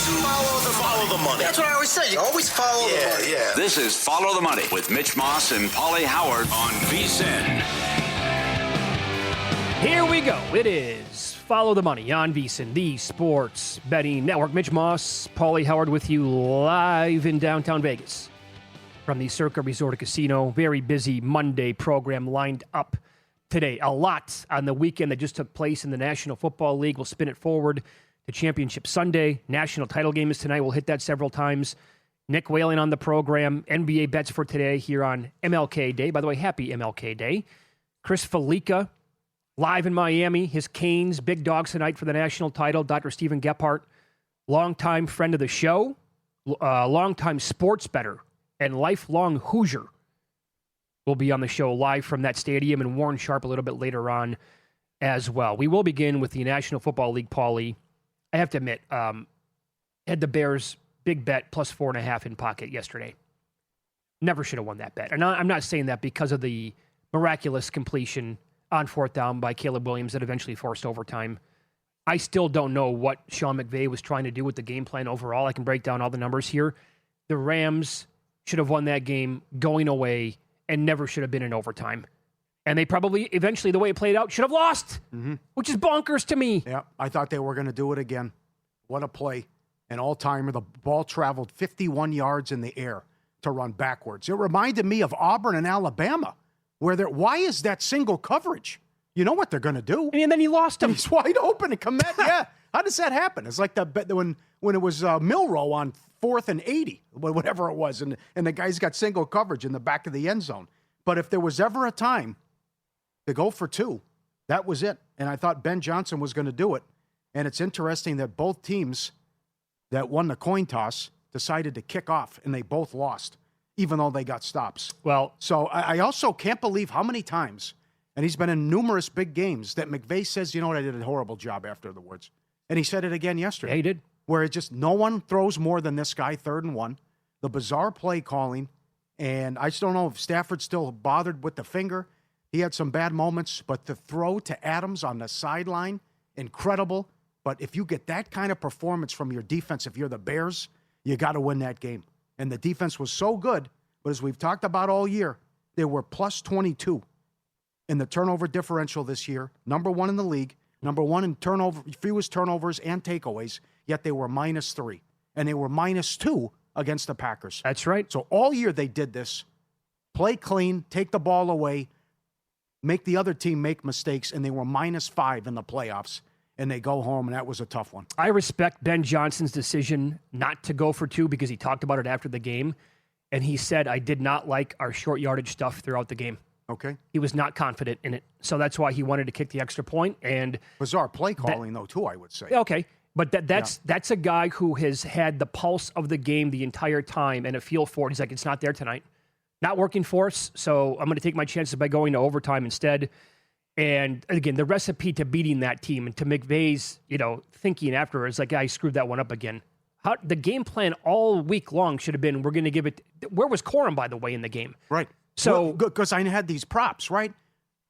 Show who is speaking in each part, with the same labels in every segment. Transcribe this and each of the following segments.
Speaker 1: Follow the money. That's what I always say. You always follow the money. Yeah.
Speaker 2: This is Follow the Money with Mitch Moss and Pauly Howard on VSiN.
Speaker 3: Here we go. It is Follow the Money on VSiN, the sports betting network. Mitch Moss, Pauly Howard with you live in downtown Vegas from the Circa Resort Casino. Very busy Monday program lined up today. A lot on the weekend that just took place in the National Football League. We'll spin it forward to Championship Sunday. National title game is tonight. We'll hit that several times. Nick Whalen on the program. NBA bets for today here on MLK Day. By the way, happy MLK Day. Chris Felica live in Miami. His Canes, big dogs tonight for the national title. Dr. Stephen Gephardt, longtime friend of the show, longtime sports bettor, and lifelong Hoosier will be on the show live from that stadium, and Warren Sharp a little bit later on as well. We will begin with the National Football League, Pauly. I have to admit, had the Bears big bet plus 4.5 in pocket yesterday. Never should have won that bet. And I'm not saying that because of the miraculous completion on fourth down by Caleb Williams that eventually forced overtime. I still don't know what Sean McVay was trying to do with the game plan overall. I can break down all the numbers here. The Rams should have won that game going away and never should have been in overtime. And they probably, eventually, the way it played out, should have lost, which is bonkers to me.
Speaker 4: Yeah, I thought they were going to do it again. What a play. An all-timer. The ball traveled 51 yards in the air to run backwards. It reminded me of Auburn and Alabama, where why is that single coverage? You know what they're going to do.
Speaker 3: And then he lost him.
Speaker 4: He's wide open and come back. Yeah. How does that happen? It's like when it was Milrow on 4th and 80, whatever it was, and the guy's got single coverage in the back of the end zone. But if there was ever a time to go for two, that was it. And I thought Ben Johnson was going to do it. And it's interesting that both teams that won the coin toss decided to kick off, and they both lost, even though they got stops.
Speaker 3: Well,
Speaker 4: so I also can't believe how many times, and he's been in numerous big games, that McVay says, you know what, I did a horrible job afterwards. And he said it again yesterday.
Speaker 3: Yeah, he did.
Speaker 4: Where it just, no one throws more than this guy, 3rd and 1. The bizarre play calling, and I just don't know if Stafford's still bothered with the finger. He had some bad moments, but the throw to Adams on the sideline, incredible. But if you get that kind of performance from your defense, if you're the Bears, you got to win that game. And the defense was so good, but as we've talked about all year, they were plus 22 in the turnover differential this year, number 1 in the league, number 1 in fewest turnovers and takeaways, yet they were minus 3. And they were minus 2 against the Packers.
Speaker 3: That's right.
Speaker 4: So all year they did this, play clean, take the ball away, make the other team make mistakes, and they were minus 5 in the playoffs. And they go home, and that was a tough one.
Speaker 3: I respect Ben Johnson's decision not to go for 2 because he talked about it after the game. And he said, I did not like our short yardage stuff throughout the game.
Speaker 4: Okay.
Speaker 3: He was not confident in it. So that's why he wanted to kick the extra point. And
Speaker 4: bizarre play calling, though, too, I would say.
Speaker 3: Okay. But that's a guy who has had the pulse of the game the entire time and a feel for it. He's like, it's not there tonight. Not working for us, so I'm going to take my chances by going to overtime instead. And again, the recipe to beating that team and to McVay's, thinking afterwards, like, I screwed that one up again. The game plan all week long should have been, we're going to give it. Where was Corum, by the way, in the game?
Speaker 4: Right.
Speaker 3: So
Speaker 4: because I had these props, right?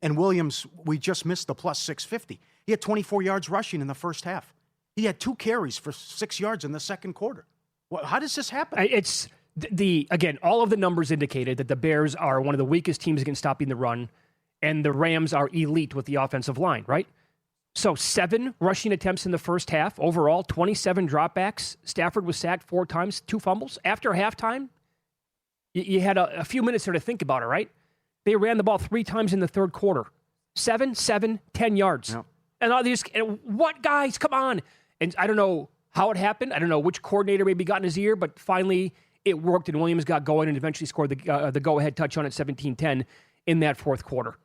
Speaker 4: And Williams, we just missed the plus 650. He had 24 yards rushing in the first half. He had 2 carries for 6 yards in the second quarter. How does this happen?
Speaker 3: It's again, all of the numbers indicated that the Bears are one of the weakest teams against stopping the run. And the Rams are elite with the offensive line, right? So 7 rushing attempts in the first half. Overall, 27 dropbacks. Stafford was sacked 4 times, 2 fumbles. After halftime, you had a few minutes there to think about it, right? They ran the ball 3 times in the third quarter. 7, 10 yards. Yep. And all these, what guys? Come on. And I don't know how it happened. I don't know which coordinator maybe got in his ear, but finally it worked and Williams got going and eventually scored the go-ahead touchdown at 17-10 in that fourth quarter.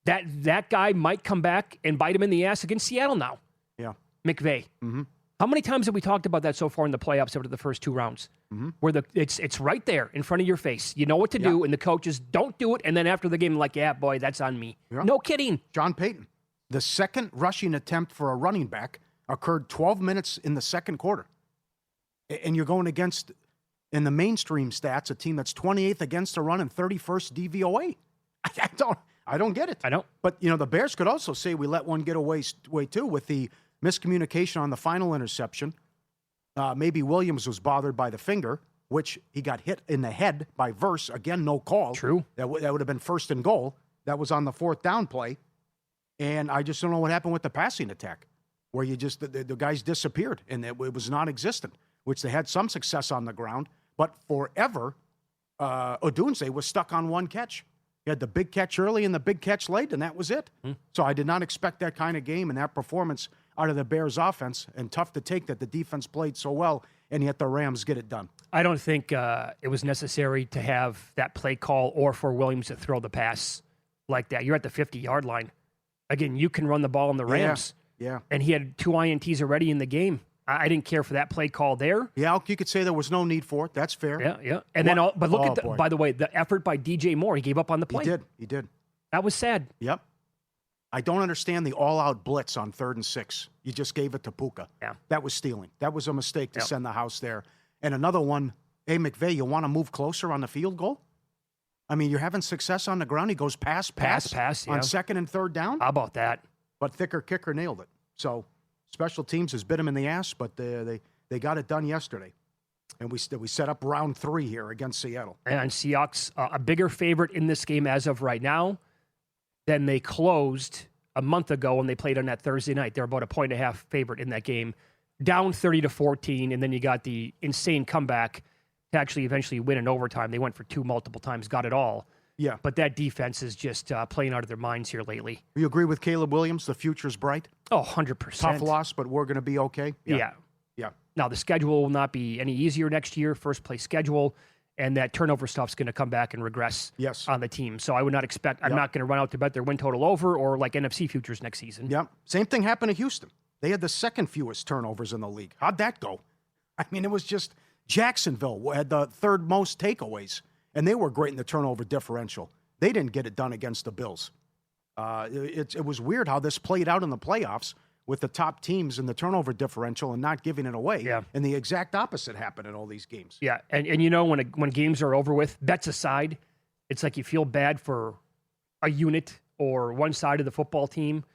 Speaker 3: That guy might come back and bite him in the ass against Seattle now.
Speaker 4: Yeah.
Speaker 3: McVay.
Speaker 4: Mm-hmm.
Speaker 3: How many times have we talked about that so far in the playoffs after the first 2 rounds?
Speaker 4: Mm-hmm.
Speaker 3: Where it's right there in front of your face. You know what to do, and the coaches don't do it, and then after the game, like, yeah, boy, that's on me. Yeah. No kidding.
Speaker 4: John Payton. The second rushing attempt for a running back occurred 12 minutes in the second quarter. And you're going against, in the mainstream stats, a team that's 28th against the run and 31st DVOA. I don't get it.
Speaker 3: I don't.
Speaker 4: But, the Bears could also say we let one get away too with the miscommunication on the final interception. Maybe Williams was bothered by the finger, which he got hit in the head by Verse. Again, no call.
Speaker 3: True.
Speaker 4: That would have been 1st and goal. That was on the 4th down play. And I just don't know what happened with the passing attack, where the guys disappeared, and it was non-existent, which they had some success on the ground. But forever, Odunze was stuck on one catch. He had the big catch early and the big catch late, and that was it. So I did not expect that kind of game and that performance out of the Bears offense, and tough to take that the defense played so well, and yet the Rams get it done.
Speaker 3: I don't think it was necessary to have that play call or for Williams to throw the pass like that. You're at the 50-yard line. Again, you can run the ball in the Rams.
Speaker 4: Yeah.
Speaker 3: And he had 2 INTs already in the game. I didn't care for that play call there.
Speaker 4: Yeah, you could say there was no need for it. That's fair.
Speaker 3: Yeah. And then, but look by the way, the effort by DJ Moore. He gave up on the play.
Speaker 4: He did.
Speaker 3: That was sad.
Speaker 4: Yep. I don't understand the all-out blitz on 3rd and 6. You just gave it to Puka.
Speaker 3: Yeah.
Speaker 4: That was stealing. That was a mistake to send the house there. And another one, hey, McVay, you want to move closer on the field goal? I mean, you're having success on the ground. He goes pass on 2nd and 3rd down.
Speaker 3: How about that?
Speaker 4: But thicker kicker nailed it. So special teams has bit him in the ass, but they got it done yesterday. And we set up round 3 here against Seattle.
Speaker 3: And Seahawks, a bigger favorite in this game as of right now than they closed a month ago when they played on that Thursday night. They're about a 1.5 favorite in that game. Down 30-14, and then you got the insane comeback to actually eventually win in overtime. They went for 2 multiple times, got it all.
Speaker 4: Yeah.
Speaker 3: But that defense is just playing out of their minds here lately.
Speaker 4: You agree with Caleb Williams? The future's bright?
Speaker 3: Oh, 100%.
Speaker 4: Tough loss, but we're going to be okay?
Speaker 3: Yeah. Now, the schedule will not be any easier next year, first place schedule, and that turnover stuff's going to come back and regress on the team. So I would not expect, I'm not going to run out to bet their win total over or like NFC futures next season.
Speaker 4: Yep. Same thing happened to Houston. They had the 2nd fewest turnovers in the league. How'd that go? I mean, it was just Jacksonville had the 3rd most takeaways, and they were great in the turnover differential. They didn't get it done against the Bills. It was weird how this played out in the playoffs with the top teams in the turnover differential and not giving it away.
Speaker 3: Yeah.
Speaker 4: And the exact opposite happened in all these games.
Speaker 3: Yeah, and you know, when games are over with, bets aside, it's like you feel bad for a unit or one side of the football team,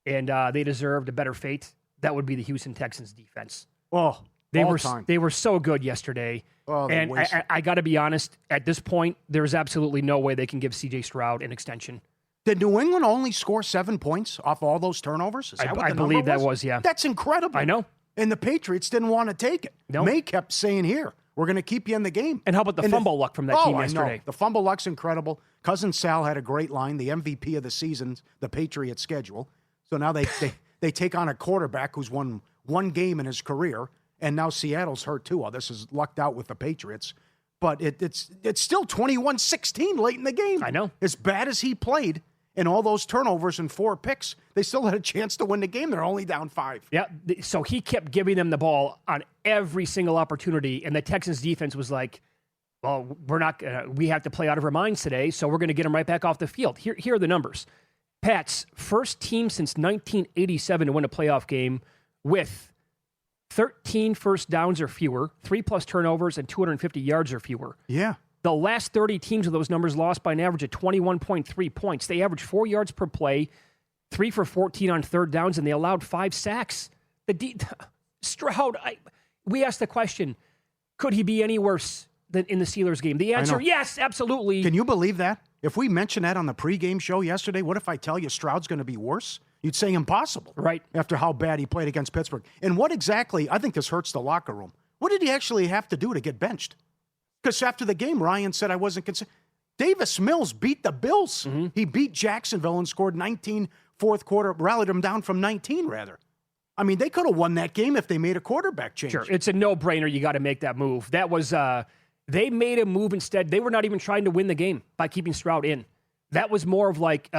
Speaker 3: and they deserved a better fate. That would be the Houston Texans defense.
Speaker 4: Oh,
Speaker 3: they were so good yesterday.
Speaker 4: Oh,
Speaker 3: and I got to be honest, at this point, there's absolutely no way they can give C.J. Stroud an extension.
Speaker 4: Did New England only score 7 points off all those turnovers? Is that what the number
Speaker 3: believe that was, yeah.
Speaker 4: That's incredible.
Speaker 3: I know.
Speaker 4: And the Patriots didn't want to take it.
Speaker 3: No.
Speaker 4: May kept saying, here, we're going to keep you in the game.
Speaker 3: And how about the fumble luck from that team yesterday?
Speaker 4: I know. The fumble luck's incredible. Cousin Sal had a great line, the MVP of the season, the Patriots schedule. So now they take on a quarterback who's won 1 game in his career, and now Seattle's hurt too. Well, this is lucked out with the Patriots. But it's still 21-16 late in the game.
Speaker 3: I know.
Speaker 4: As bad as he played, and all those turnovers and 4 picks, they still had a chance to win the game. They're only down 5.
Speaker 3: Yeah, so he kept giving them the ball on every single opportunity, and the Texans defense was like, well, we have to play out of our minds today, so we're going to get them right back off the field. Here are the numbers. Pats, first team since 1987 to win a playoff game with 13 first downs or fewer, 3+ turnovers, and 250 yards or fewer.
Speaker 4: Yeah.
Speaker 3: The last 30 teams with those numbers lost by an average of 21.3 points. They averaged 4 yards per play, 3 for 14 on 3rd downs, and they allowed 5 sacks. Stroud, we asked the question, could he be any worse than in the Steelers game? The answer, yes, absolutely.
Speaker 4: Can you believe that? If we mentioned that on the pregame show yesterday, what if I tell you Stroud's going to be worse? You'd say impossible.
Speaker 3: Right.
Speaker 4: After how bad he played against Pittsburgh. And what exactly, I think this hurts the locker room. What did he actually have to do to get benched? Because after the game, Ryan said I wasn't concerned. Davis Mills beat the Bills. Mm-hmm. He beat Jacksonville and scored 19 fourth quarter, rallied them down from 19, rather. I mean, they could have won that game if they made a quarterback change.
Speaker 3: Sure, it's a no-brainer. You got to make that move. That was, they made a move instead. They were not even trying to win the game by keeping Stroud in. That was more of like,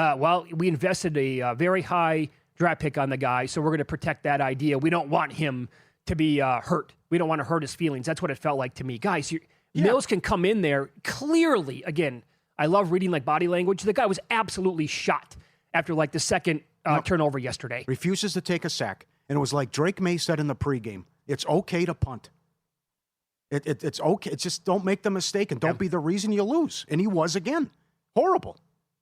Speaker 3: we invested a very high draft pick on the guy, so we're going to protect that idea. We don't want him to be hurt. We don't want to hurt his feelings. That's what it felt like to me. Guys, Mills can come in there clearly. Again, I love reading like body language. The guy was absolutely shot after like the second turnover yesterday.
Speaker 4: Refuses to take a sack. And it was like Drake May said in the pregame, it's okay to punt. It's okay. It's just don't make the mistake and don't be the reason you lose. And he was again. Horrible.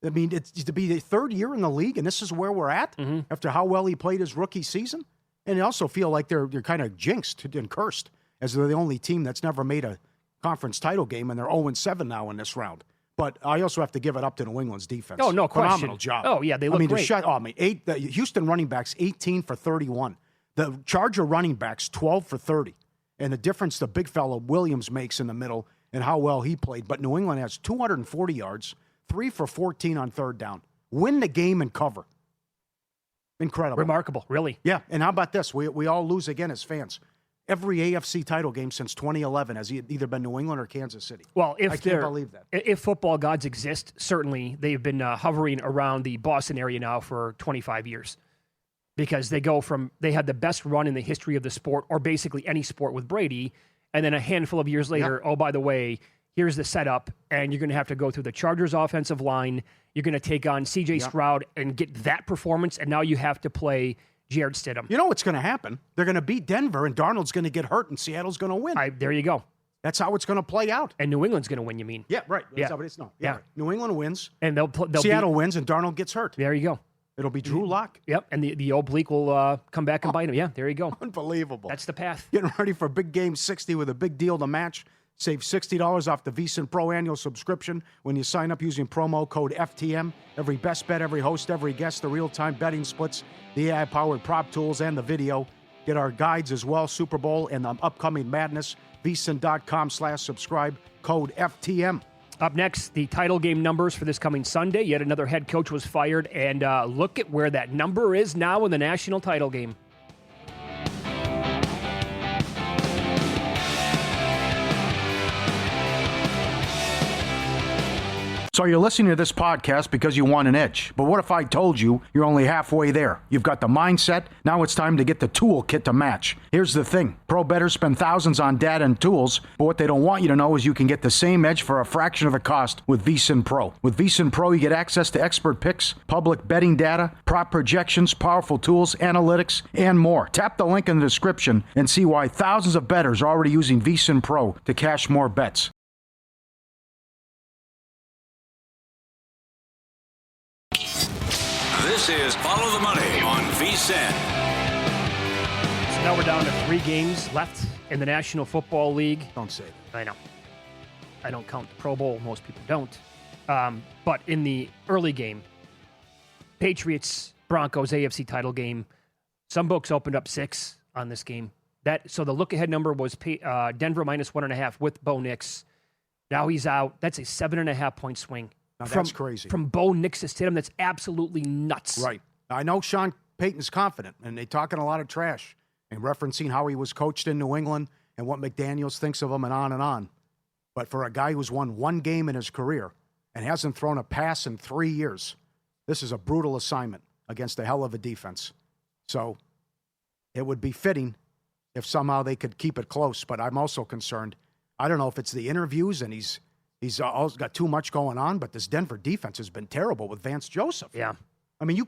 Speaker 4: I mean, it's to be the 3rd year in the league, and this is where we're at after how well he played his rookie season. And they also feel like they're kind of jinxed and cursed, as they're the only team that's never made a conference title game, and they're 0-7 now in this round. But I also have to give it up to New England's defense.
Speaker 3: Oh, no question.
Speaker 4: Phenomenal job.
Speaker 3: Oh, yeah, they look great.
Speaker 4: The Houston running backs, 18 for 31. The Charger running backs, 12 for 30. And the difference the big fella Williams makes in the middle and how well he played. But New England has 240 yards, 3 for 14 on third down. Win the game and cover. Incredible.
Speaker 3: Remarkable, really.
Speaker 4: Yeah, and how about this? We all lose again as fans. Every AFC title game since 2011 has either been New England or Kansas City.
Speaker 3: Well,
Speaker 4: I can't believe that.
Speaker 3: If football gods exist, certainly they've been hovering around the Boston area now for 25 years. Because they had the best run in the history of the sport, or basically any sport with Brady, and then a handful of years later, oh, by the way, here's the setup, and you're going to have to go through the Chargers offensive line. You're going to take on C.J. Stroud and get that performance, and now you have to play Jared Stidham.
Speaker 4: You know what's going to happen? They're going to beat Denver, and Darnold's going to get hurt, and Seattle's going to win.
Speaker 3: There you go.
Speaker 4: That's how it's going to play out.
Speaker 3: And New England's going to win, you mean?
Speaker 4: Yeah, right. That's how it is. No. Yeah. Right. New England wins.
Speaker 3: And
Speaker 4: Seattle wins, and Darnold gets hurt.
Speaker 3: There you go.
Speaker 4: It'll be Drew Lock.
Speaker 3: Yep, and the oblique will come back and bite him. Yeah, there you go.
Speaker 4: Unbelievable.
Speaker 3: That's the path.
Speaker 4: Getting ready for Big Game 60 with a big deal to match. Save $60 off the VSiN Pro annual subscription when you sign up using promo code FTM. Every best bet, every host, every guest, the real-time betting splits, the AI-powered prop tools, and the video. Get our guides as well, Super Bowl and the upcoming Madness. VSiN.com/subscribe, code FTM.
Speaker 3: Up next, the title game numbers for this coming Sunday. Yet another head coach was fired, and look at where that number is now in the national title game.
Speaker 4: So you're listening to this podcast because you want an edge. But what if I told you you're only halfway there? You've got the mindset. Now it's time to get the toolkit to match. Here's the thing. Pro bettors spend thousands on data and tools, but what they don't want you to know is you can get the same edge for a fraction of the cost with VSiN Pro. With VSiN Pro, you get access to expert picks, public betting data, prop projections, powerful tools, analytics, and more. Tap the link in the description and see why thousands of bettors are already using VSiN Pro to cash more bets.
Speaker 2: This is Follow the Money on VSiN.
Speaker 3: So now we're down to 3 games left in the National Football League.
Speaker 4: Don't say that.
Speaker 3: I know. I don't count the Pro Bowl. Most people don't. But in the early game, Patriots-Broncos AFC title game, some books opened up 6 on this game. So the look-ahead number was Denver minus 1.5 with Bo Nix. Now he's out. That's a 7.5-point swing.
Speaker 4: Now that's crazy.
Speaker 3: From Bo Nix to Stidham, that's absolutely nuts.
Speaker 4: Right. I know Sean Payton's confident, and they're talking a lot of trash and referencing how he was coached in New England and what McDaniels thinks of him and on and on. But for a guy who's won 1 game in his career and hasn't thrown a pass in 3 years, this is a brutal assignment against a hell of a defense. So it would be fitting if somehow they could keep it close, but I'm also concerned. I don't know if it's the interviews and he's always got too much going on, but this Denver defense has been terrible with Vance Joseph.
Speaker 3: Yeah.
Speaker 4: I mean,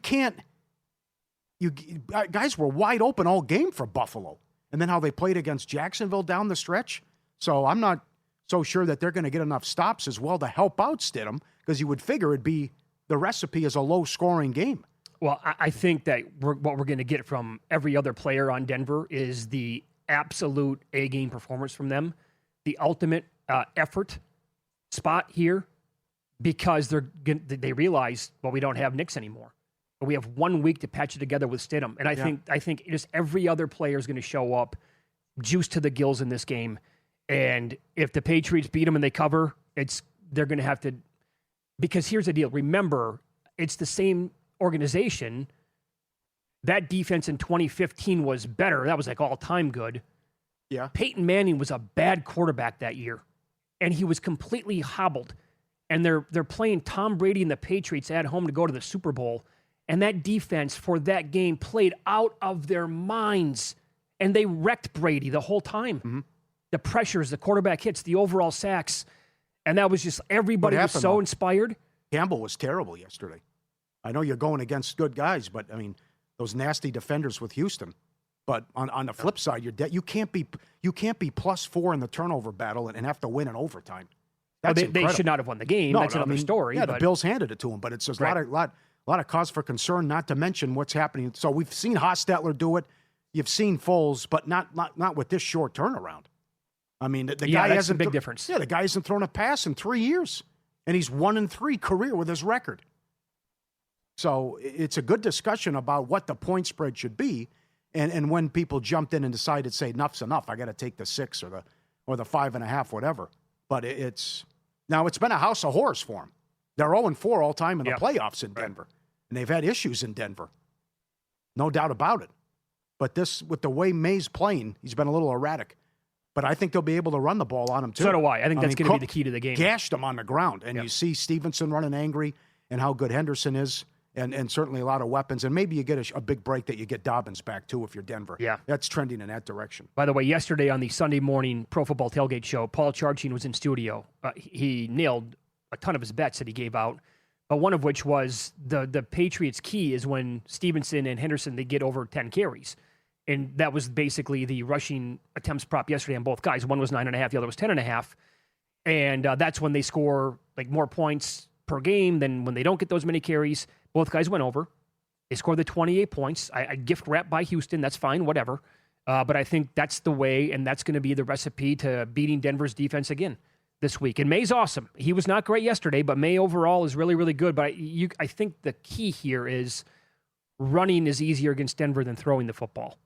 Speaker 4: guys were wide open all game for Buffalo. And then how they played against Jacksonville down the stretch. So I'm not so sure that they're going to get enough stops as well to help out Stidham, because you would figure it'd be the recipe is a low-scoring game.
Speaker 3: Well, I think that what we're going to get from every other player on Denver is the absolute A-game performance from them, the ultimate effort spot here, because they realize, well, we don't have Nix anymore. But we have 1 week to patch it together with Stidham. And I think just every other player is going to show up juiced to the gills in this game. And if the Patriots beat them and they cover, they're going to have to, because here's the deal. Remember, it's the same organization. That defense in 2015 was better. That was like all-time good.
Speaker 4: Yeah.
Speaker 3: Peyton Manning was a bad quarterback that year, and he was completely hobbled. And they're playing Tom Brady and the Patriots at home to go to the Super Bowl. And that defense for that game played out of their minds. And they wrecked Brady the whole time. Mm-hmm. The pressures, the quarterback hits, the overall sacks. And that was just, everybody was so inspired.
Speaker 4: Campbell was terrible yesterday. I know you're going against good guys, but, I mean, those nasty defenders with Houston. But on the flip side, you can't be +4 in the turnover battle and have to win in overtime.
Speaker 3: They should not have won the game. That's another story.
Speaker 4: Yeah, the Bills handed it to them, but it's just a lot of cause for concern, not to mention what's happening. So we've seen Hostetler do it. you've seen Foles, but not with this short turnaround. I mean, the guy
Speaker 3: that's
Speaker 4: hasn't
Speaker 3: a big difference.
Speaker 4: Yeah, the guy hasn't thrown a pass in 3 years, and he's 1-3 career with his record. So it's a good discussion about what the point spread should be, and when people jumped in and decided, say, enough's enough, I got to take the 6 or the 5.5, whatever. But it's been a house of horrors for them. They're 0-4 all time in the playoffs in Denver, and they've had issues in Denver, no doubt about it. But this, with the way May's playing, he's been a little erratic. But I think they'll be able to run the ball on him, too.
Speaker 3: So do I. I think that's going to be the key to the game.
Speaker 4: Gashed him on the ground. And you see Stevenson running angry and how good Henderson is, and certainly a lot of weapons. And maybe you get a big break that you get Dobbins back, too, if you're Denver.
Speaker 3: Yeah.
Speaker 4: That's trending in that direction.
Speaker 3: By the way, yesterday on the Sunday morning Pro Football Tailgate show, Paul Charchin was in studio. He nailed a ton of his bets that he gave out, but one of which was the Patriots' key is when Stevenson and Henderson, they get over 10 carries. And that was basically the rushing attempts prop yesterday on both guys. One was 9.5, the other was 10.5. And that's when they score like more points per game than when they don't get those many carries. Both guys went over. They scored the 28 points. I gift wrap by Houston. That's fine, whatever. But I think that's the way, and that's going to be the recipe to beating Denver's defense again this week. And May's awesome. He was not great yesterday, but May overall is really, really good. But I think the key here is running is easier against Denver than throwing the football.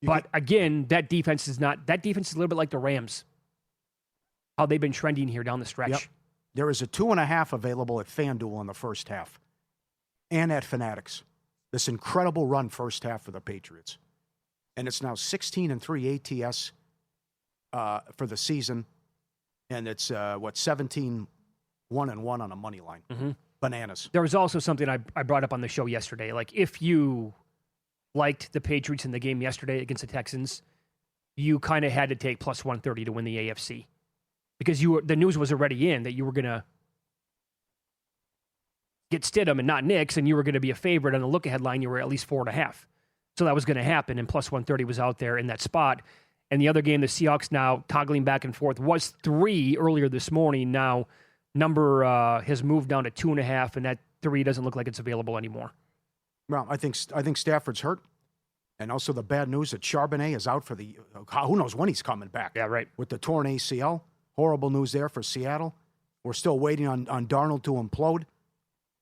Speaker 3: But again, that defense is a little bit like the Rams, how they've been trending here down the stretch.
Speaker 4: Yep. There is a 2.5 available at FanDuel in the first half and at Fanatics. This incredible run first half for the Patriots. And it's now 16-3 ATS for the season. And it's, 17-1-1 on a money line.
Speaker 3: Mm-hmm.
Speaker 4: Bananas.
Speaker 3: There was also something I brought up on the show yesterday. Like, if you liked the Patriots in the game yesterday against the Texans, you kind of had to take plus 130 to win the AFC. Because the news was already in that you were going to get Stidham and not Nix, and you were going to be a favorite on the look-ahead line. You were at least 4.5. So that was going to happen, and plus 130 was out there in that spot. And the other game, the Seahawks now toggling back and forth, was 3 earlier this morning. Now, number has moved down to 2.5, and that 3 doesn't look like it's available anymore.
Speaker 4: Well, I think Stafford's hurt. And also the bad news that Charbonnet is out for who knows when he's coming back.
Speaker 3: Yeah, right.
Speaker 4: With the torn ACL. Horrible news there for Seattle. We're still waiting on Darnold to implode.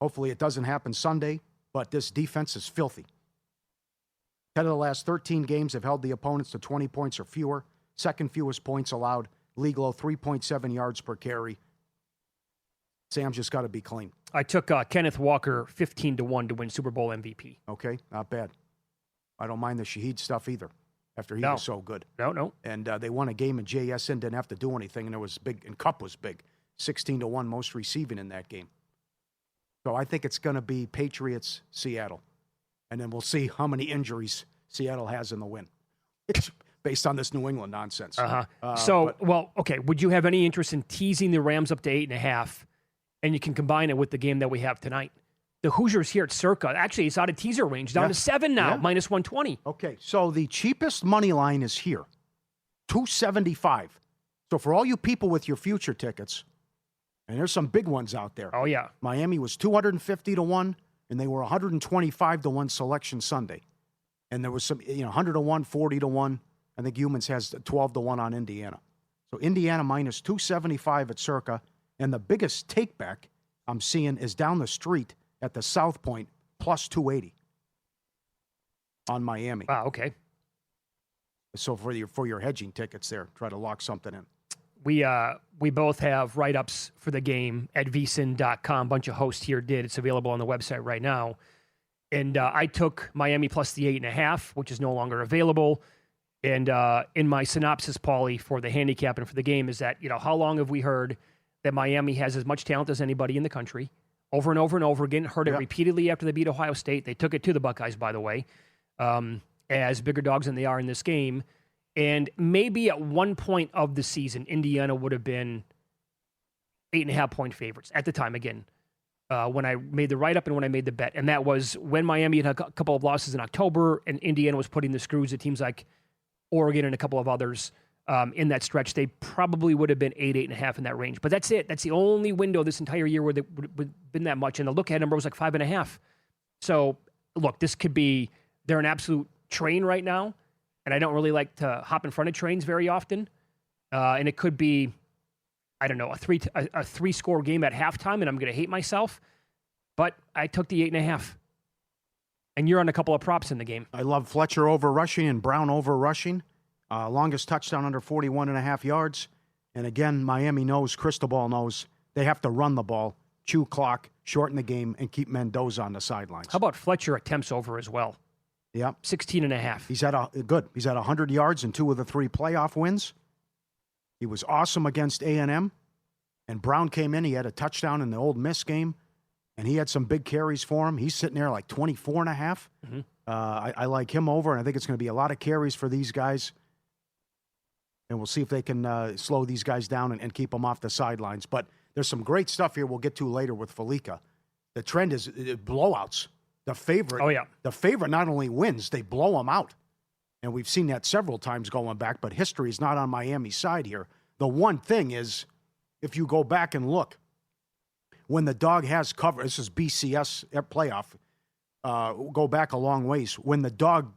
Speaker 4: Hopefully it doesn't happen Sunday, but this defense is filthy. 10 of the last 13 games have held the opponents to 20 points or fewer. Second fewest points allowed. League low, 3.7 yards per carry. Sam's just got to be clean.
Speaker 3: I took Kenneth Walker 15-1 to win Super Bowl MVP.
Speaker 4: Okay, not bad. I don't mind the Shaheed stuff either, after he was so good.
Speaker 3: No.
Speaker 4: And they won a game, and JSN didn't have to do anything, and it was big, and Kupp was big. 16-1 most receiving in that game. So I think it's going to be Patriots, Seattle. And then we'll see how many injuries Seattle has in the win. Based on this New England nonsense.
Speaker 3: Okay, would you have any interest in teasing the Rams up to 8.5, and you can combine it with the game that we have tonight? The Hoosiers here at Circa, actually, it's out of teaser range, down to 7 now, minus 120.
Speaker 4: Okay, so the cheapest money line is here, $275. So for all you people with your future tickets, and there's some big ones out there.
Speaker 3: Oh, yeah.
Speaker 4: Miami was 250-1, and they were 125-1 selection Sunday. And there was some, 100-1, 40-1. I think Humans has 12-1 on Indiana. So Indiana minus 275 at Circa. And the biggest takeback I'm seeing is down the street at the South Point, plus 280 on Miami.
Speaker 3: Wow, okay.
Speaker 4: So for your hedging tickets there, try to lock something in.
Speaker 3: We both have write-ups for the game at vsin.com. A bunch of hosts here did. It's available on the website right now. And I took Miami plus the 8.5, which is no longer available. And in my synopsis, Pauly, for the handicap and for the game is that, how long have we heard that Miami has as much talent as anybody in the country? Over and over and over again. Heard it repeatedly after they beat Ohio State. They took it to the Buckeyes, by the way, as bigger dogs than they are in this game. And maybe at one point of the season, Indiana would have been 8.5-point favorites at the time, again, when I made the write-up and when I made the bet. And that was when Miami had a couple of losses in October and Indiana was putting the screws at teams like Oregon and a couple of others in that stretch. They probably would have been 8.5 in that range. But that's it. That's the only window this entire year where they would have been that much. And the look-ahead number was like 5.5. So, look, this could be – they're an absolute train right now, and I don't really like to hop in front of trains very often. And it could be, I don't know, a three-score game at halftime, and I'm going to hate myself. But I took the 8.5. And you're on a couple of props in the game.
Speaker 4: I love Fletcher over rushing and Brown over rushing. Longest touchdown under 41.5 yards. And again, Miami knows, Cristobal knows, they have to run the ball, chew clock, shorten the game, and keep Mendoza on the sidelines.
Speaker 3: How about Fletcher attempts over as well?
Speaker 4: Yep.
Speaker 3: 16.5.
Speaker 4: He's at 100 yards in 2 of the 3 playoff wins. He was awesome against A&M. And Brown came in. He had a touchdown in the Ole Miss game. And he had some big carries for him. He's sitting there like 24.5. Mm-hmm. I like him over, and I think it's going to be a lot of carries for these guys. And we'll see if they can slow these guys down and keep them off the sidelines. But there's some great stuff here we'll get to later with Felica. The trend is blowouts. The favorite not only wins, they blow them out. And we've seen that several times going back, but history is not on Miami's side here. The one thing is, if you go back and look, when the dog has cover, this is BCS playoff, go back a long ways. When the dog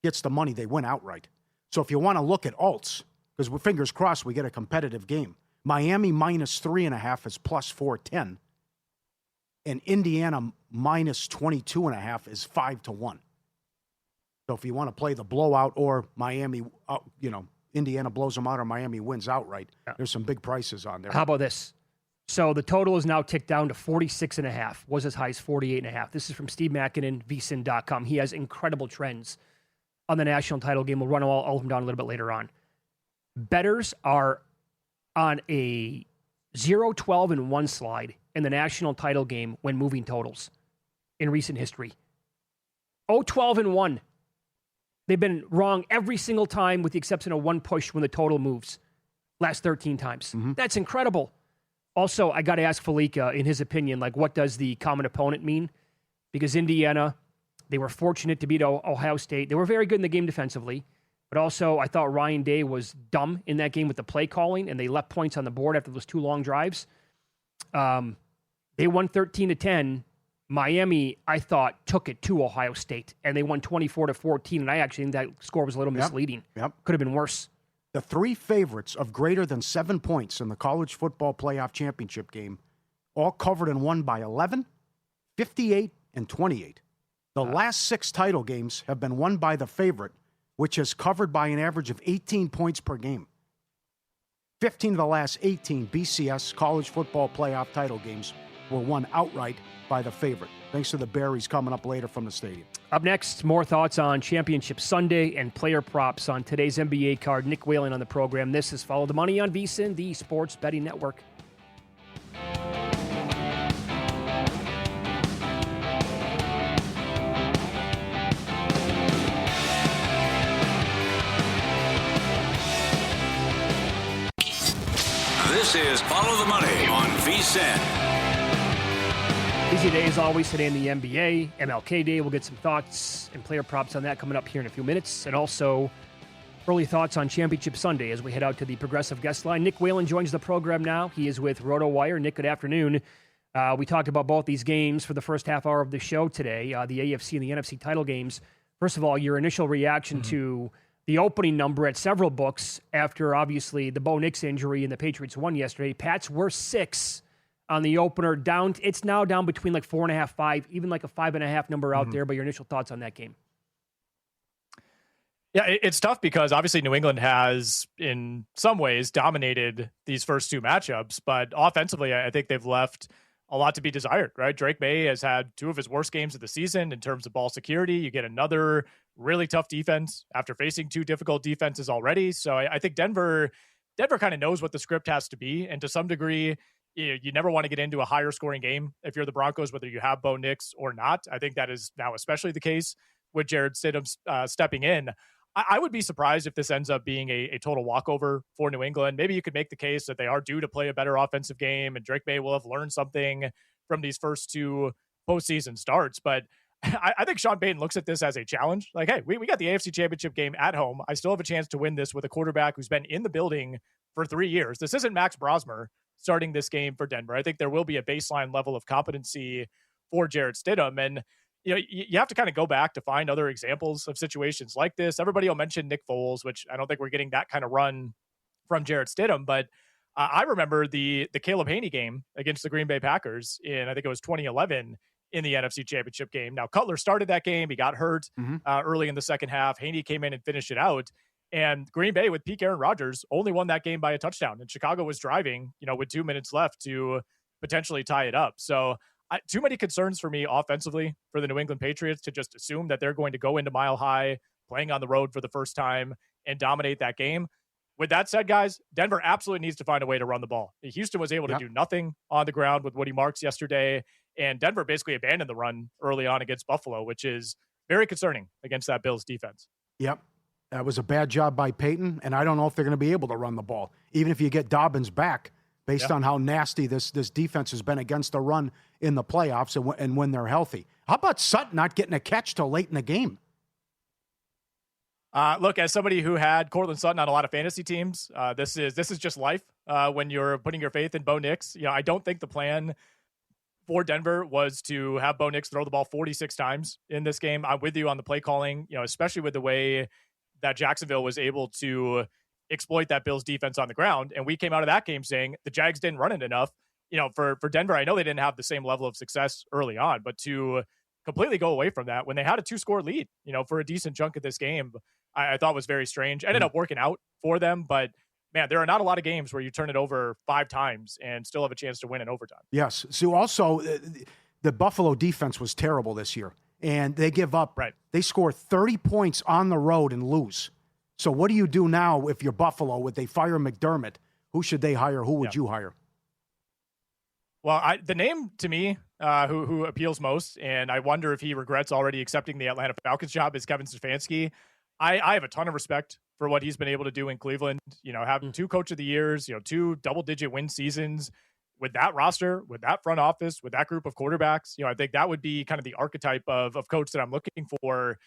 Speaker 4: gets the money, they win outright. So if you want to look at alts, because we're fingers crossed we get a competitive game, Miami minus 3.5 is plus 410. And Indiana minus 22.5 is 5-1. So if you want to play the blowout or Miami, Indiana blows them out or Miami wins outright, there's some big prices on there.
Speaker 3: How about this? So the total is now ticked down to 46.5. Was as high as 48.5. This is from Steve Makinen, vsin.com. He has incredible trends on the national title game. We'll run all of them down a little bit later on. Bettors are on a 0-12-1 slide in the national title game when moving totals in recent history. 0-12-1. They've been wrong every single time with the exception of one push when the total moves. Last 13 times. Mm-hmm. That's incredible. Also, I got to ask Felica, in his opinion, what does the common opponent mean? Because Indiana, they were fortunate to beat Ohio State. They were very good in the game defensively. But also, I thought Ryan Day was dumb in that game with the play calling, and they left points on the board after those 2 long drives. They won 13-10. Miami, I thought, took it to Ohio State, and they won 24-14, and I actually think that score was a little misleading.
Speaker 4: Yep.
Speaker 3: Could have been worse.
Speaker 4: The 3 favorites of greater than 7 points in the college football playoff championship game all covered and won by 11, 58, and 28. The last 6 title games have been won by the favorite, which has covered by an average of 18 points per game. 15 of the last 18 BCS college football playoff title games were won outright by the favorite. Thanks to the Berries coming up later from the stadium.
Speaker 3: Up next, more thoughts on Championship Sunday and player props on today's NBA card. Nick Whalen on the program. This is Follow the Money on VSiN, the Sports Betting Network.
Speaker 2: This is Follow the Money on VSiN.
Speaker 3: Busy day as always today in the NBA. MLK Day. We'll get some thoughts and player props on that coming up here in a few minutes. And also early thoughts on Championship Sunday as we head out to the Progressive Guest Line. Nick Whalen joins the program now. He is with Rotowire. Nick, good afternoon. We talked about both these games for the first half hour of the show today, the AFC and the NFC title games. First of all, your initial reaction to the opening number at several books after, obviously, the Bo Nix injury and the Patriots won yesterday. Pats were 6 on the opener. It's now down between 4.5, 5, even a 5.5 number out there. But your initial thoughts on that game?
Speaker 5: Yeah, it's tough because obviously New England has, in some ways, dominated these first 2 matchups. But offensively, I think they've left a lot to be desired, right? Drake May has had 2 of his worst games of the season in terms of ball security. You get another really tough defense after facing 2 difficult defenses already. So I think Denver kind of knows what the script has to be. And to some degree, you never want to get into a higher scoring game if you're the Broncos, whether you have Bo Nix or not. I think that is now especially the case with Jared Stidham stepping in. I would be surprised if this ends up being a total walkover for New England. Maybe you could make the case that they are due to play a better offensive game and Drake May will have learned something from these first 2 postseason starts. But I think Sean Payton looks at this as a challenge. Hey, we got the AFC Championship game at home. I still have a chance to win this with a quarterback who's been in the building for 3 years. This isn't Max Brosmer starting this game for Denver. I think there will be a baseline level of competency for Jared Stidham. And you have to kind of go back to find other examples of situations like this. Everybody will mention Nick Foles, which I don't think we're getting that kind of run from Jarrett Stidham, but I remember the Caleb Haney game against the Green Bay Packers in, I think it was 2011 in the NFC Championship game. Now, Cutler started that game. He got hurt early in the second half. Haney came in and finished it out. And Green Bay, with peak Aaron Rodgers, only won that game by a touchdown. And Chicago was driving, with 2 minutes left to potentially tie it up. So too many concerns for me offensively for the New England Patriots to just assume that they're going to go into Mile High, playing on the road for the first time, and dominate that game. With that said, guys, Denver absolutely needs to find a way to run the ball. Houston was able to do nothing on the ground with Woody Marks yesterday, and Denver basically abandoned the run early on against Buffalo, which is very concerning against that Bills defense.
Speaker 4: Yep. That was a bad job by Peyton, and I don't know if they're going to be able to run the ball, even if you get Dobbins back, based on how nasty this defense has been against the run in the playoffs and when they're healthy. How about Sutton not getting a catch till late in the game?
Speaker 5: Look, as somebody who had Cortland Sutton on a lot of fantasy teams, this is just life when you're putting your faith in Bo Nix. I don't think the plan for Denver was to have Bo Nix throw the ball 46 times in this game. I'm with you on the play calling, especially with the way that Jacksonville was able to exploit that Bills defense on the ground. And we came out of that game saying the Jags didn't run it enough. For Denver, I know they didn't have the same level of success early on, but to completely go away from that when they had a 2-score lead, for a decent chunk of this game, I thought was very strange. Ended up working out for them, but man, there are not a lot of games where you turn it over 5 times and still have a chance to win in overtime.
Speaker 4: Yes. So also, the Buffalo defense was terrible this year, and they give up.
Speaker 5: Right.
Speaker 4: They score 30 points on the road and lose. So what do you do now if you're Buffalo? Would they fire McDermott? Who should they hire? Who would you hire?
Speaker 5: Well, the name to me who appeals most, and I wonder if he regrets already accepting the Atlanta Falcons job, is Kevin Stefanski. I have a ton of respect for what he's been able to do in Cleveland. Having 2 Coach of the Years, 2 double-digit win seasons with that roster, with that front office, with that group of quarterbacks. I think that would be kind of the archetype of coach that I'm looking for.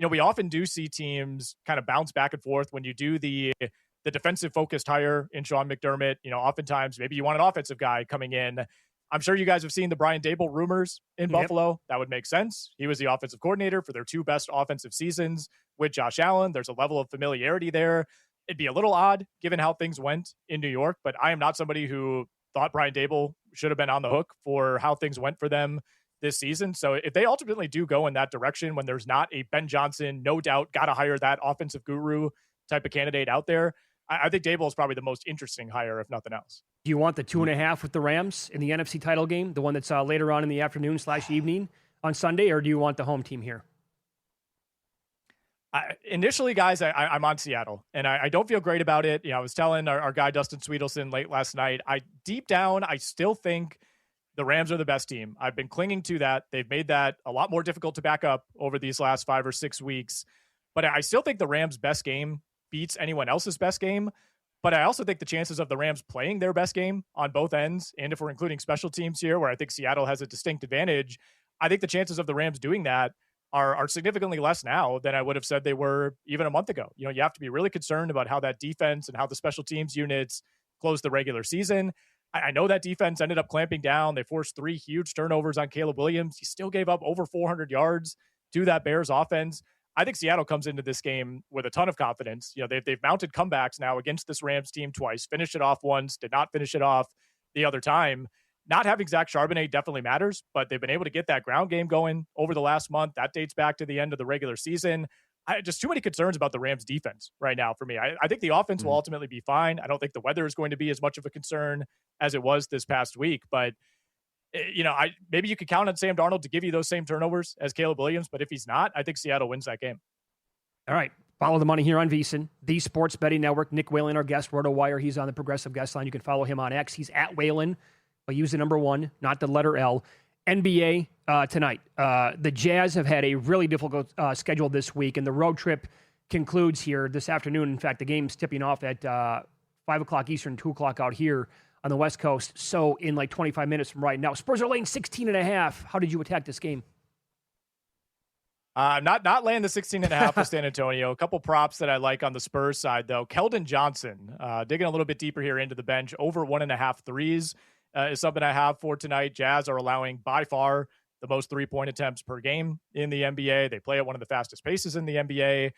Speaker 5: We often do see teams kind of bounce back and forth when you do the defensive-focused hire in Sean McDermott. Oftentimes maybe you want an offensive guy coming in. I'm sure you guys have seen the Brian Daboll rumors in Buffalo. That would make sense. He was the offensive coordinator for their 2 best offensive seasons with Josh Allen. There's a level of familiarity there. It'd be a little odd given how things went in New York, but I am not somebody who thought Brian Daboll should have been on the hook for how things went for them this season. So if they ultimately do go in that direction when there's not a Ben Johnson, no doubt, got to hire that offensive guru type of candidate out there, I think Daboll is probably the most interesting hire, if nothing else.
Speaker 3: Do you want the 2.5 with the Rams in the NFC title game, the one that's later on in the afternoon/evening on Sunday, or do you want the home team here?
Speaker 5: Initially, guys, I'm on Seattle, and I don't feel great about it. I was telling our guy Dustin Sweetelson late last night, deep down, I still think the Rams are the best team. I've been clinging to that. They've made that a lot more difficult to back up over these last 5 or 6 weeks. But I still think the Rams' best game beats anyone else's best game. But I also think the chances of the Rams playing their best game on both ends, and if we're including special teams here, where I think Seattle has a distinct advantage, I think the chances of the Rams doing that are significantly less now than I would have said they were even a month ago. You have to be really concerned about how that defense and how the special teams units close the regular season. I know that defense ended up clamping down. They forced 3 huge turnovers on Caleb Williams. He still gave up over 400 yards to that Bears offense. I think Seattle comes into this game with a ton of confidence. They've mounted comebacks now against this Rams team twice, finished it off once, did not finish it off the other time. Not having Zach Charbonnet definitely matters, but they've been able to get that ground game going over the last month. That dates back to the end of the regular season. Just too many concerns about the Rams defense right now for me. I think the offense will ultimately be fine. I don't think the weather is going to be as much of a concern as it was this past week, but maybe you could count on Sam Darnold to give you those same turnovers as Caleb Williams, but if he's not, I think Seattle wins that game.
Speaker 3: All right. Follow the money here on VSiN, the Sports Betting Network. Nick Whalen, our guest, Rotowire. He's on the Progressive Guest Line. You can follow him on X. He's at Whalen, but use the number 1, not the letter L. NBA tonight. The Jazz have had a really difficult schedule this week, and the road trip concludes here this afternoon. In fact, the game's tipping off at 5 o'clock Eastern, 2 o'clock out here on the West Coast. So in like 25 minutes from right now, Spurs are laying 16.5. How did you attack this game?
Speaker 5: Not laying the 16.5 with San Antonio. A couple props that I like on the Spurs side, though. Keldon Johnson, digging a little bit deeper here into the bench, over 1.5 threes is something I have for tonight. Jazz are allowing by far the most 3-point attempts per game in the NBA. They play at one of the fastest paces in the NBA.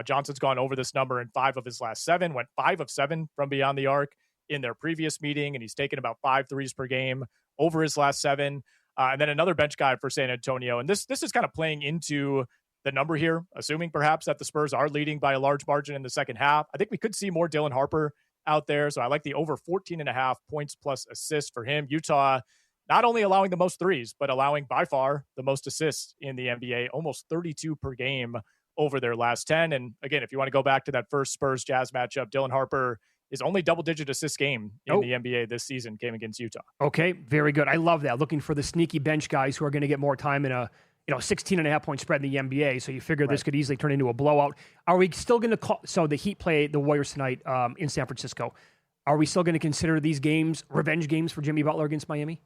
Speaker 5: Johnson's gone over this number in 5 of his last 7, went 5 of 7 from beyond the arc in their previous meeting, and he's taken about 5 threes per game over his last 7. And then another bench guy for San Antonio. And this is kind of playing into the number here, assuming perhaps that the Spurs are leading by a large margin in the second half. I think we could see more Dylan Harper out there. So I like the over 14.5 points plus assists for him. Utah not only allowing the most threes, but allowing by far the most assists in the NBA, almost 32 per game over their last 10. And again, if you want to go back to that first Spurs Jazz matchup, Dylan Harper, his only double-digit assist game in the NBA this season came against Utah.
Speaker 3: Okay, very good. I love that. Looking for the sneaky bench guys who are going to get more time in a 16.5-point spread in the NBA. So you figure this could easily turn into a blowout. Are we still going to call? So the Heat play the Warriors tonight in San Francisco. Are we still going to consider these games revenge games for Jimmy Butler against Miami?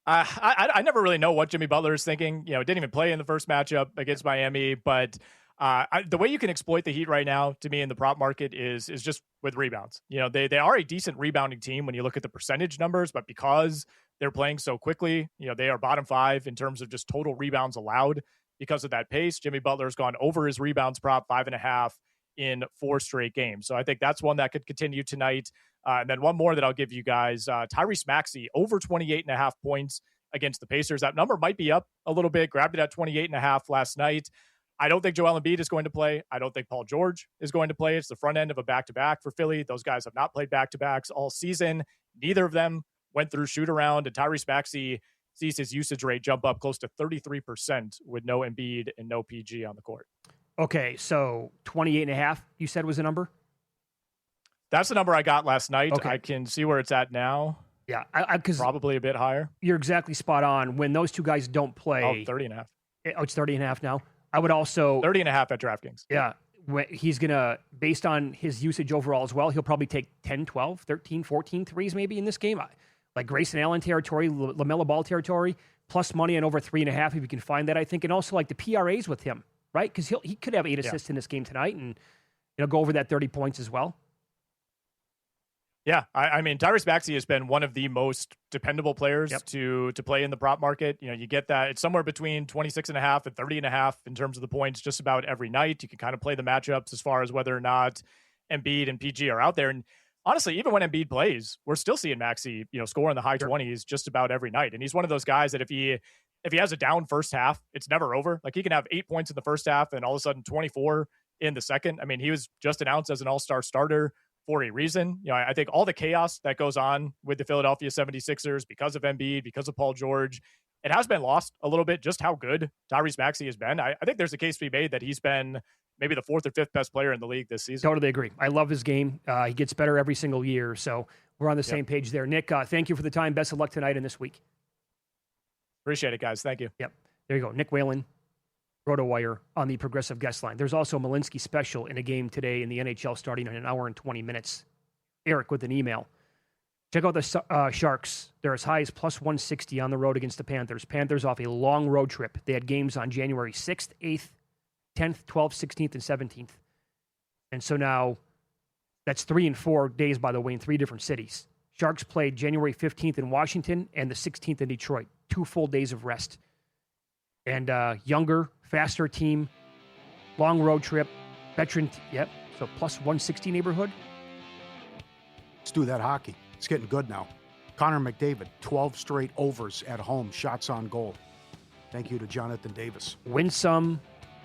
Speaker 5: I never really know what Jimmy Butler is thinking. Didn't even play in the first matchup against Miami, but the way you can exploit the Heat right now, to me, in the prop market is just with rebounds. They are a decent rebounding team when you look at the percentage numbers, but because they're playing so quickly, they are bottom 5 in terms of just total rebounds allowed because of that pace. Jimmy Butler's gone over his rebounds prop 5.5 in 4 straight games. So I think that's one that could continue tonight. And then one more that I'll give you guys, Tyrese Maxey over 28.5 points against the Pacers. That number might be up a little bit, grabbed it at 28.5 last night. I don't think Joel Embiid is going to play. I don't think Paul George is going to play. It's the front end of a back-to-back for Philly. Those guys have not played back-to-backs all season. Neither of them went through shoot-around, and Tyrese Maxey sees his usage rate jump up close to 33% with no Embiid and no PG on the court. Okay, so 28.5, you said was the number? That's the number I got last night. Okay. I can see where it's at now.
Speaker 3: Yeah, because
Speaker 5: probably a bit higher.
Speaker 3: You're exactly spot on. When those two guys don't play...
Speaker 5: 30.5.
Speaker 3: It's 30.5 now? I would also...
Speaker 5: 30.5 at DraftKings.
Speaker 3: Yeah. He's going to, based on his usage overall as well, he'll probably take 10, 12, 13, 14 threes maybe in this game. Like Grayson Allen territory, LaMelo Ball territory, plus money on over 3.5 if you can find that, I think. And also like the PRAs with him, right? Because he could have 8 assists in this game tonight, and he'll go over that 30 points as well.
Speaker 5: Yeah, I mean, Tyrese Maxey has been one of the most dependable players to play in the prop market. You get that. It's somewhere between 26.5 and 30.5 in terms of the points just about every night. You can kind of play the matchups as far as whether or not Embiid and PG are out there. And honestly, even when Embiid plays, we're still seeing Maxey, score in the high 20s just about every night. And he's one of those guys that if he has a down first half, it's never over. Like he can have 8 points in the first half and all of a sudden 24 in the second. I mean, he was just announced as an all-star starter for a reason. I think all the chaos that goes on with the Philadelphia 76ers because of Embiid, because of Paul George, it has been lost a little bit just how good Tyrese Maxey has been. I think there's a case to be made that he's been maybe the 4th or 5th best player in the league this season.
Speaker 3: Totally agree. I love his game. He gets better every single year. So we're on the same page there. Nick, thank you for the time. Best of luck tonight and this week.
Speaker 5: Appreciate it, guys. Thank you.
Speaker 3: Yep. There you go. Nick Whalen, Rotowire on the Progressive Guest Line. There's also a Malinsky special in a game today in the NHL starting in an hour and 20 minutes. Eric with an email. Check out the Sharks. They're as high as plus 160 on the road against the Panthers. Panthers off a long road trip. They had games on January 6th, 8th, 10th, 12th, 16th, and 17th. And so now that's 3 and 4 days, by the way, in 3 different cities. Sharks played January 15th in Washington and the 16th in Detroit. 2 full days of rest. And younger, faster team, long road trip, veteran, so plus 160 neighborhood.
Speaker 4: Let's do that hockey. It's getting good now. Connor McDavid, 12 straight overs at home, shots on goal. Thank you to Jonathan Davis.
Speaker 3: Win some,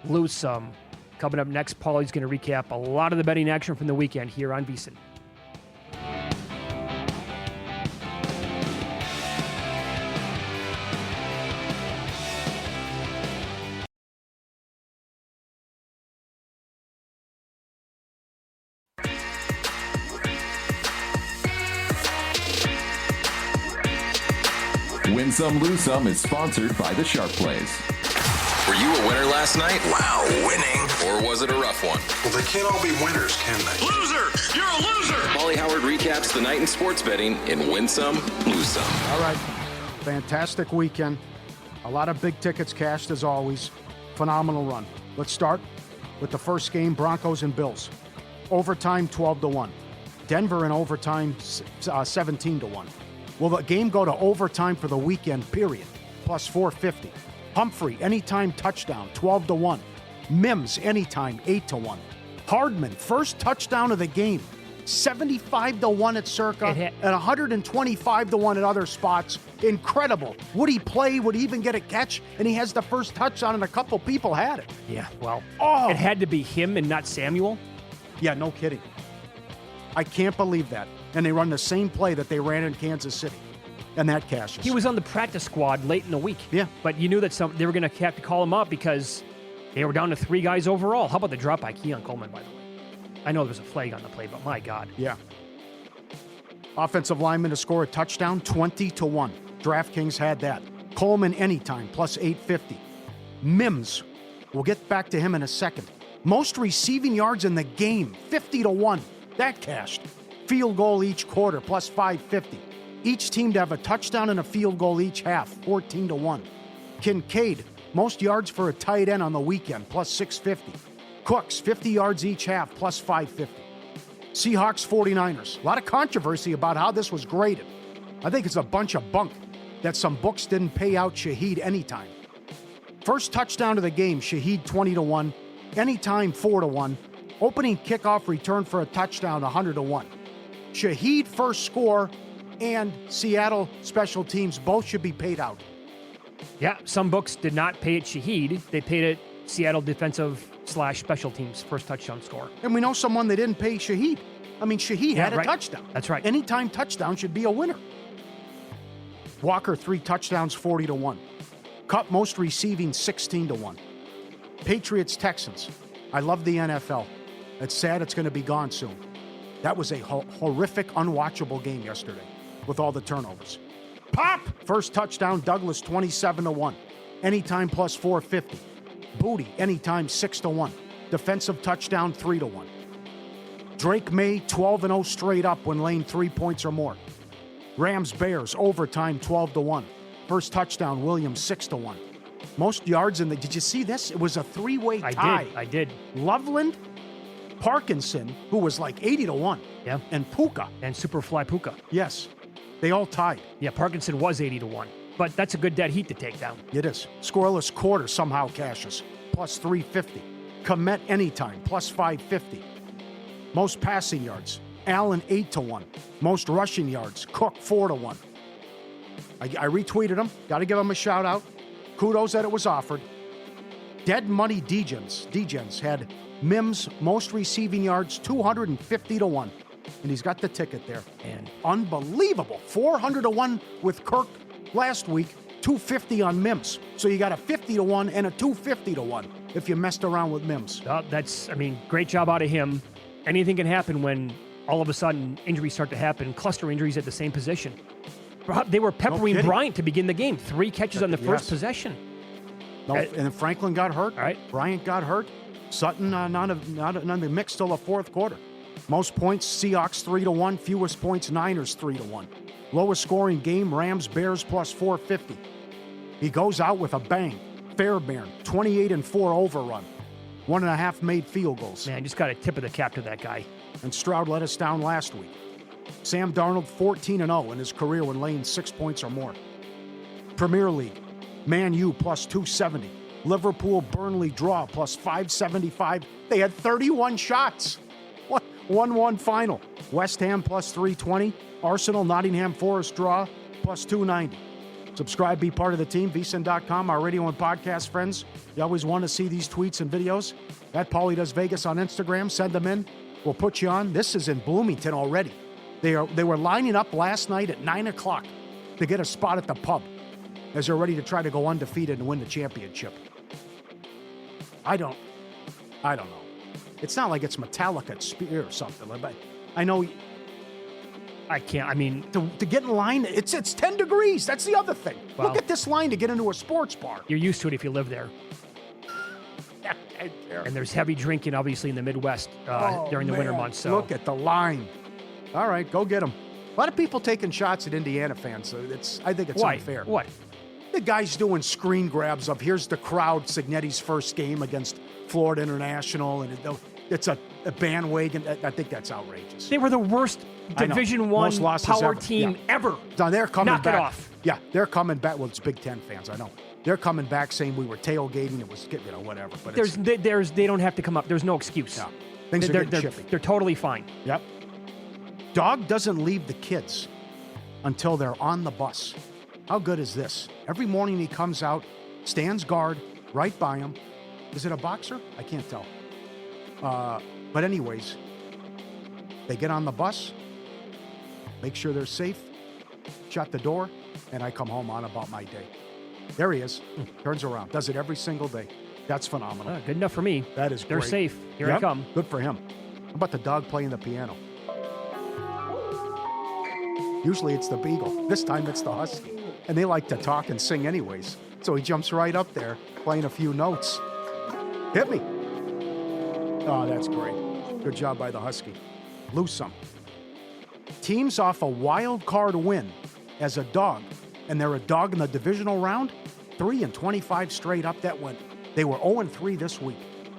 Speaker 3: lose some. Coming up next, Pauly's going to recap a lot of the betting action from the weekend here on VSiN.
Speaker 6: Win Some, Lose Some is sponsored by the Sharp Plays.
Speaker 7: Were you a winner last night? Wow, winning. Or was it a rough one?
Speaker 1: Well, they can't all be winners, can they?
Speaker 7: Loser! You're a loser! Pauly Howard recaps the night in sports betting in Win Some, Lose Some.
Speaker 4: All right. Fantastic weekend. A lot of big tickets cashed as always. Phenomenal run. Let's start with the first game, Broncos and Bills. Overtime, 12-1. Denver in overtime, 17-1. Will the game go to overtime for the weekend, period? plus 450. Humphrey, anytime touchdown, 12-1. Mims, anytime, 8-1. Hardman, first touchdown of the game, 75-1 at Circa and 125-1 at other spots. Incredible. Would he play? Would he even get a catch? And he has the first touchdown, and a couple people had it.
Speaker 3: Yeah, well, it had to be him and not Samuel.
Speaker 4: Yeah, no kidding. I can't believe that. And they run the same play that they ran in Kansas City. And that cashes.
Speaker 3: He was on the practice squad late in the week.
Speaker 4: Yeah.
Speaker 3: But you knew that they were going to have to call him up because they were down to 3 guys overall. How about the drop by Keon Coleman, by the way? I know there was a flag on the play, but my God.
Speaker 4: Yeah. Offensive lineman to score a touchdown, 20-1. DraftKings had that. Coleman anytime, plus 850. Mims, we'll get back to him in a second. Most receiving yards in the game, 50-1. That cashed. Field goal each quarter, plus 550. Each team to have a touchdown and a field goal each half, 14-1. Kincaid, most yards for a tight end on the weekend, plus 650. Cooks, 50 yards each half, plus 550. Seahawks, 49ers. A lot of controversy about how this was graded. I think it's a bunch of bunk that some books didn't pay out Shaheed anytime. First touchdown of the game, Shaheed 20-1. Anytime 4-1. Opening kickoff return for a touchdown, 100-1. Shaheed first score and Seattle special teams both should be paid out.
Speaker 3: Yeah, some books did not pay it Shaheed. They paid it Seattle defensive/special teams first touchdown score.
Speaker 4: And we know someone they didn't pay Shaheed. I mean, Shaheed had a touchdown.
Speaker 3: That's right.
Speaker 4: Anytime touchdown should be a winner. Walker, 3 touchdowns, 40-1. Cup most receiving, 16-1. Patriots, Texans. I love the NFL. It's sad it's going to be gone soon. That was a horrific, unwatchable game yesterday with all the turnovers. Pop! First touchdown, Douglas, 27-1. Anytime plus 450. Booty, anytime 6-1. Defensive touchdown, 3-1. Drake May, 12-0 straight up when laying 3 points or more. Rams, Bears, overtime, 12-1. First touchdown, Williams, 6-1. Most yards in the... Did you see this? It was a 3-way tie.
Speaker 3: I did.
Speaker 4: Loveland, Parkinson, who was like 80-1.
Speaker 3: Yeah.
Speaker 4: And Puka.
Speaker 3: And Superfly Puka.
Speaker 4: Yes. They all tied.
Speaker 3: Yeah, Parkinson was 80-1. But that's a good dead heat to take down.
Speaker 4: It is. Scoreless quarter somehow cashes. Plus 350. Komet anytime. Plus 550. Most passing yards. Allen 8-1. Most rushing yards. Cook 4-1. I retweeted him. Got to give him a shout out. Kudos that it was offered. Dead Money Degens had Mims most receiving yards 250-1. And he's got the ticket there. And unbelievable. 400-1 with Kirk last week, 250 on Mims. So you got a 50-1 and a 250-1 if you messed around with Mims.
Speaker 3: Great job out of him. Anything can happen when all of a sudden injuries start to happen, cluster injuries at the same position. They were peppering Bryant to begin the game. 3 catches on the first possession.
Speaker 4: No, and then Franklin got hurt.
Speaker 3: All right.
Speaker 4: Bryant got hurt. Sutton not in the mix till the fourth quarter. Most points, Seahawks 3-1. Fewest points, Niners 3-1. Lowest scoring game, Rams, Bears plus 450. He goes out with a bang. Fairbairn, 28-4 overrun. 1.5 made field goals.
Speaker 3: Man, just got a tip of the cap to that guy.
Speaker 4: And Stroud let us down last week. Sam Darnold, 14-0 in his career when laying 6 points or more. Premier League, Man U plus 270. Liverpool, Burnley draw plus 575. They had 31 shots. 1-1 final. West Ham plus 320. Arsenal, Nottingham Forest draw plus 290. Subscribe, be part of the team. vsin.com, our radio and podcast friends. You always want to see these tweets and videos. At Pauly Does Vegas on Instagram. Send them in. We'll put you on. This is in Bloomington already. They were lining up last night at 9 o'clock to get a spot at the pub as they're ready to try to go undefeated and win the championship. I don't know. It's not like it's Metallica at Spear or something. But I know.
Speaker 3: I can't. I mean,
Speaker 4: to get in line, it's 10 degrees. That's the other thing.
Speaker 3: Well,
Speaker 4: look at this line to get into a sports bar.
Speaker 3: You're used to it if you live there. And there's heavy drinking, obviously, in the Midwest during the winter months. So
Speaker 4: look at the line. All right, go get them. A lot of people taking shots at Indiana fans. So I think it's unfair.
Speaker 3: What?
Speaker 4: The guy's doing screen grabs of here's the crowd, Signetti's first game against Florida International, and it's a bandwagon. I think that's outrageous.
Speaker 3: They were the worst Division I power team ever.
Speaker 4: Now they're coming
Speaker 3: back. Knock it off.
Speaker 4: Yeah, they're coming back. Well, it's Big Ten fans, I know. They're coming back saying we were tailgating. It was, whatever. But
Speaker 3: they don't have to come up. There's no excuse.
Speaker 4: No. Things are getting chippy.
Speaker 3: They're totally fine.
Speaker 4: Yep. Dog doesn't leave the kids until they're on the bus. How good is this? Every morning he comes out, stands guard right by him. Is it a boxer? I can't tell. But anyways, they get on the bus, make sure they're safe, shut the door, and I come home on about my day. There he is. Turns around. Does it every single day. That's phenomenal.
Speaker 3: Good enough for me.
Speaker 4: That is
Speaker 3: They're
Speaker 4: great.
Speaker 3: safe. Here I come.
Speaker 4: Good for him. How about the dog playing the piano? Usually it's the beagle. This time it's the husky. And they like to talk and sing anyways. So he jumps right up there, playing a few notes. Hit me. Oh, that's great. Good job by the husky. Lose some. Teams off a wild card win as a dog, and they're a dog in the divisional round, 3-25 straight up that went. They were 0-3 this week.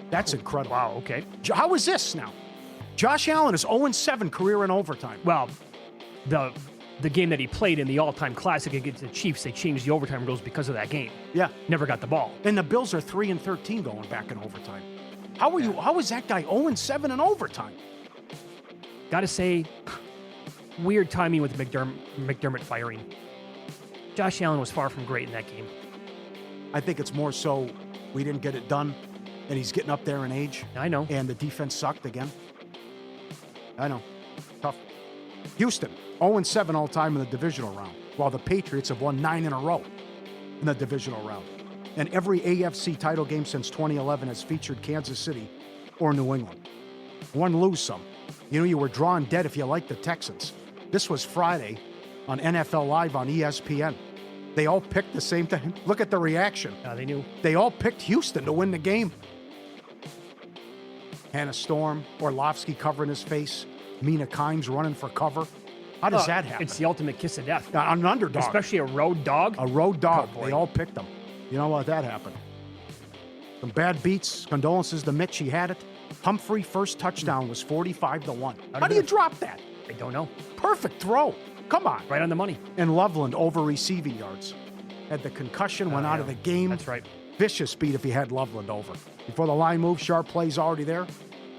Speaker 4: That's incredible.
Speaker 3: Wow, okay.
Speaker 4: How is this now? Josh Allen is 0-7 career in overtime.
Speaker 3: Well, the game that he played in the all-time classic against the Chiefs, they changed the overtime rules because of that game.
Speaker 4: Yeah.
Speaker 3: Never got the ball.
Speaker 4: And the Bills are 3-13 going back in overtime. How is that guy 0-7 in overtime?
Speaker 3: Gotta say, weird timing with McDermott firing. Josh Allen was far from great in that game.
Speaker 4: I think it's more so we didn't get it done, and he's getting up there in age.
Speaker 3: I know.
Speaker 4: And the defense sucked again. I know. Tough. Houston, 0-7 all time in the divisional round, while the Patriots have won 9 in a row in the divisional round. And every AFC title game since 2011 has featured Kansas City or New England. One, lose some. You know, you were drawn dead if you liked the Texans. This was Friday on NFL Live on ESPN. They all picked the same thing. Look at the reaction.
Speaker 3: They knew.
Speaker 4: They all picked Houston to win the game. Hannah Storm, Orlovsky covering his face, Mina Kimes running for cover. How does that happen?
Speaker 3: It's the ultimate kiss of death.
Speaker 4: An underdog.
Speaker 3: Especially a road dog.
Speaker 4: A road dog.
Speaker 3: Oh,
Speaker 4: they all picked them. You know what? That happened. Some bad beats. Condolences to Mitch. He had it. Humphrey first touchdown was 45-1. How do you drop that?
Speaker 3: I don't know.
Speaker 4: Perfect throw. Come on.
Speaker 3: Right on the money.
Speaker 4: And Loveland over receiving yards. Had the concussion, went out of the game.
Speaker 3: That's right.
Speaker 4: Vicious beat if he had Loveland over. Before the line moves, sharp plays already there.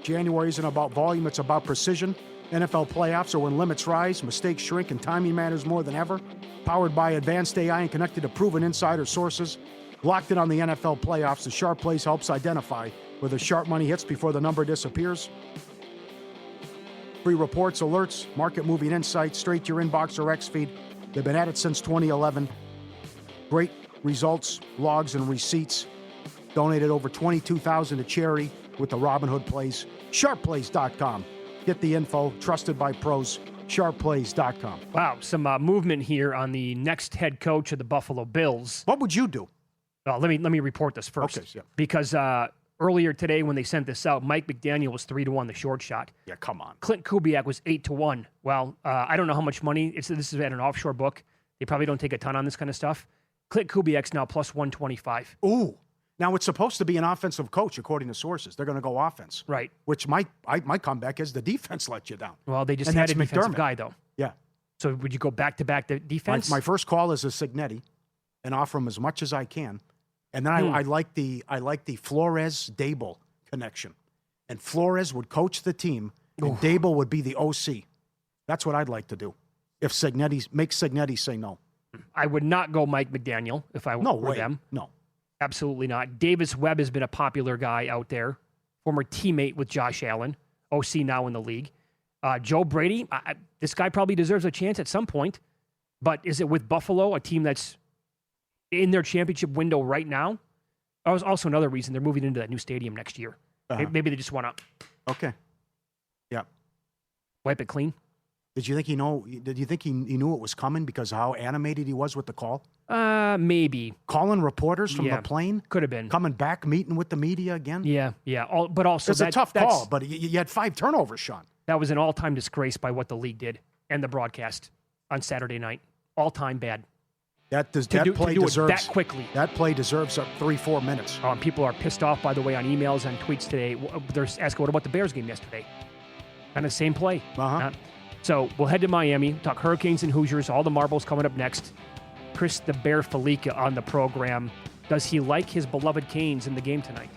Speaker 4: January isn't about volume, it's about precision. NFL playoffs are when limits rise, mistakes shrink, and timing matters more than ever. Powered by advanced AI and connected to proven insider sources. Locked in on the NFL playoffs, the Sharp Plays helps identify where the sharp money hits before the number disappears. Free reports, alerts, market moving insights, straight to your inbox or X feed. They've been at it since 2011. Great results, logs, and receipts. Donated over $22,000 to charity with the Robinhood Plays. SharpPlays.com. Get the info, trusted by pros. SharpPlays.com.
Speaker 3: Wow, some movement here on the next head coach of the Buffalo Bills.
Speaker 4: What would you do?
Speaker 3: Well, let me report this first.
Speaker 4: Okay, yeah.
Speaker 3: Because earlier today when they sent this out, Mike McDaniel was 3-1, the short shot.
Speaker 4: Yeah, come on.
Speaker 3: Clint Kubiak was 8-1. Well, I don't know how much money. This is at an offshore book. They probably don't take a ton on this kind of stuff. Clint Kubiak's now plus 125.
Speaker 4: Ooh. Now, it's supposed to be an offensive coach, according to sources. They're going to go offense.
Speaker 3: Right.
Speaker 4: Which my comeback is the defense let you down.
Speaker 3: Well, they just
Speaker 4: And
Speaker 3: had a
Speaker 4: that's
Speaker 3: defensive
Speaker 4: McDermott.
Speaker 3: guy, though.
Speaker 4: Yeah.
Speaker 3: So would you go back-to-back the defense?
Speaker 4: My first call is a Signetti and offer him as much as I can. And then I like the Flores-Dable connection. And Flores would coach the team, and Dable would be the OC. That's what I'd like to do. If Signetti say no.
Speaker 3: I would not go Mike McDaniel if I were them.
Speaker 4: No.
Speaker 3: Absolutely not. Davis Webb has been a popular guy out there, former teammate with Josh Allen, OC now in the league. Joe Brady, this guy probably deserves a chance at some point, but is it with Buffalo, a team that's in their championship window right now? That was also another reason they're moving into that new stadium next year. Maybe they just want to
Speaker 4: Okay. Yeah.
Speaker 3: wipe it clean.
Speaker 4: Did you think he knew it was coming because of how animated he was with the call?
Speaker 3: Maybe.
Speaker 4: Calling reporters from the plane?
Speaker 3: Could have been.
Speaker 4: Coming back, meeting with the media again?
Speaker 3: Yeah. But also
Speaker 4: it's a tough call, but you had 5 turnovers, Sean.
Speaker 3: That was an all-time disgrace by what the league did and the broadcast on Saturday night. All-time bad.
Speaker 4: That
Speaker 3: to
Speaker 4: play
Speaker 3: do it
Speaker 4: deserves
Speaker 3: that quickly.
Speaker 4: That play deserves 3-4 minutes.
Speaker 3: People are pissed off, by the way, on emails and tweets today. They're asking, what about the Bears game yesterday? Kind of the same play. So we'll head to Miami, talk Hurricanes and Hoosiers, all the marbles coming up next. Chris the Bear Felica on the program. Does he like his beloved Canes in the game tonight?